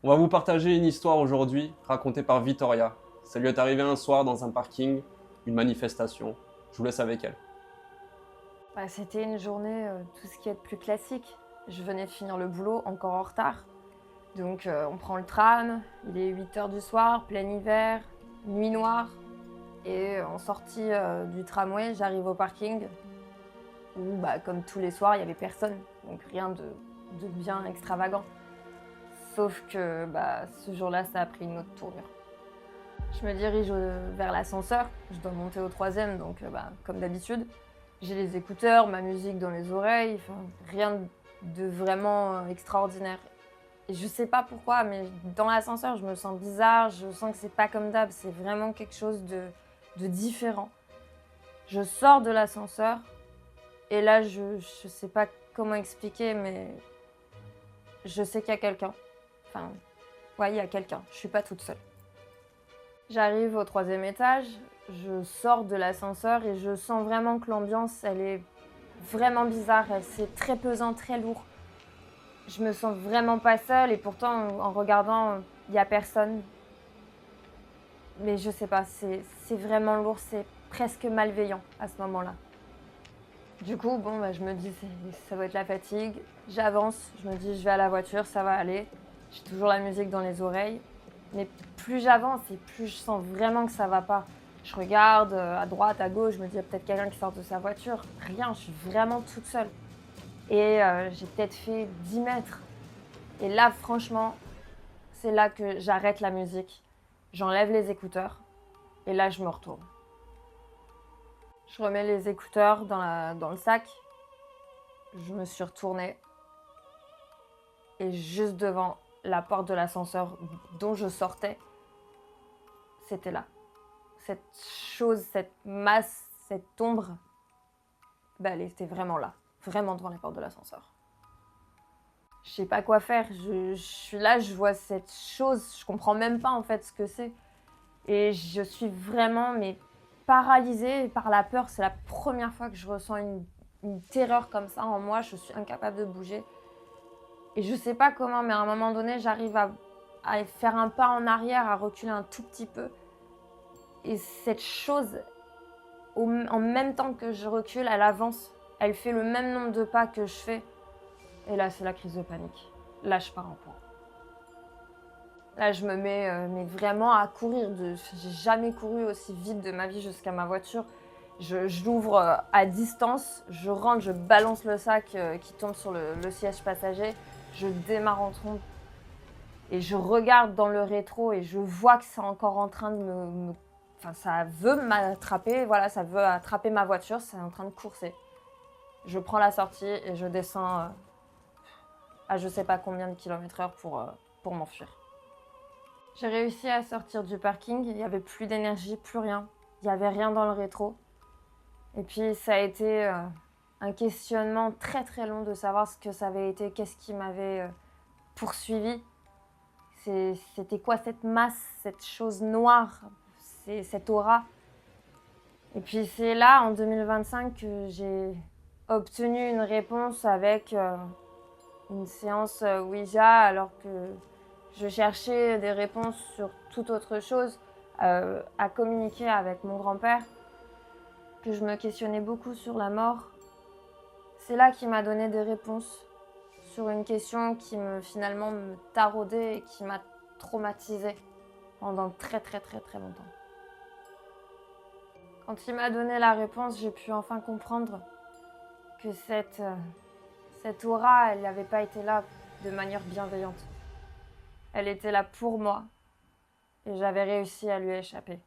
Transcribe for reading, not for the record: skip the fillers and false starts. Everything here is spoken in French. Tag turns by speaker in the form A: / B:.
A: On va vous partager une histoire aujourd'hui racontée par Vittoria. Ça lui est arrivé un soir dans un parking, une manifestation. Je vous laisse avec elle.
B: C'était une journée, tout ce qui est de plus classique. Je venais de finir le boulot, encore en retard. Donc on prend le tram, il est 8 h du soir, plein hiver, nuit noire. Et en sortie du tramway, j'arrive au parking où, comme tous les soirs, il n'y avait personne. Donc rien de bien extravagant. Sauf que ce jour-là, ça a pris une autre tournure. Je me dirige vers l'ascenseur, je dois monter au troisième, donc comme d'habitude. J'ai les écouteurs, ma musique dans les oreilles, enfin, rien de vraiment extraordinaire. Et je sais pas pourquoi, mais dans l'ascenseur, je me sens bizarre, je sens que c'est pas comme d'hab, c'est vraiment quelque chose de différent. Je sors de l'ascenseur, et là, je sais pas comment expliquer, mais je sais qu'il y a quelqu'un. Enfin, ouais, il y a quelqu'un, je suis pas toute seule. J'arrive au troisième étage, je sors de l'ascenseur et je sens vraiment que l'ambiance, elle est vraiment bizarre, c'est très pesant, très lourd. Je me sens vraiment pas seule et pourtant, en regardant, il n'y a personne. Mais je sais pas, c'est vraiment lourd, c'est presque malveillant à ce moment-là. Du coup, je me dis, ça doit être la fatigue. J'avance, je me dis, je vais à la voiture, ça va aller. J'ai toujours la musique dans les oreilles. Mais plus j'avance et plus je sens vraiment que ça va pas. Je regarde à droite, à gauche, je me dis, il y a peut-être quelqu'un qui sort de sa voiture. Rien, je suis vraiment toute seule. Et j'ai peut-être fait 10 mètres. Et là, franchement, c'est là que j'arrête la musique. J'enlève les écouteurs. Et là, je me retourne. Je remets les écouteurs dans le sac. Je me suis retournée. Et juste devant la porte de l'ascenseur dont je sortais, c'était là. Cette chose, cette masse, cette ombre, elle était vraiment là. Vraiment devant la porte de l'ascenseur. Je sais pas quoi faire. Je suis là, je vois cette chose. Je comprends même pas en fait ce que c'est. Et je suis vraiment paralysée par la peur. C'est la première fois que je ressens une terreur comme ça en moi. Je suis incapable de bouger. Et je sais pas comment, mais à un moment donné, j'arrive à faire un pas en arrière, à reculer un tout petit peu. Et cette chose, en même temps que je recule, elle avance. Elle fait le même nombre de pas que je fais. Et là, c'est la crise de panique. Là, je pars en courant. Là, je me mets mais vraiment à courir. J'ai jamais couru aussi vite de ma vie jusqu'à ma voiture. Je l'ouvre à distance, je rentre, je balance le sac qui tombe sur le siège passager. Je démarre en trombe et je regarde dans le rétro et je vois que c'est encore en train de Enfin, ça veut m'attraper, voilà, ça veut attraper ma voiture, c'est en train de courser. Je prends la sortie et je descends à je sais pas combien de kilomètres/heure pour m'enfuir. J'ai réussi à sortir du parking, il n'y avait plus d'énergie, plus rien. Il n'y avait rien dans le rétro. Et puis ça a été un questionnement très très long de savoir ce que ça avait été, qu'est-ce qui m'avait poursuivi. C'était quoi cette masse, cette chose noire, cette aura. Et puis c'est là, en 2025, que j'ai obtenu une réponse avec une séance Ouija, alors que je cherchais des réponses sur toute autre chose, à communiquer avec mon grand-père, que je me questionnais beaucoup sur la mort. C'est là qu'il m'a donné des réponses sur une question qui finalement me taraudait et qui m'a traumatisée pendant très très très très longtemps. Quand il m'a donné la réponse, j'ai pu enfin comprendre que cette aura, elle n'avait pas été là de manière bienveillante. Elle était là pour moi et j'avais réussi à lui échapper.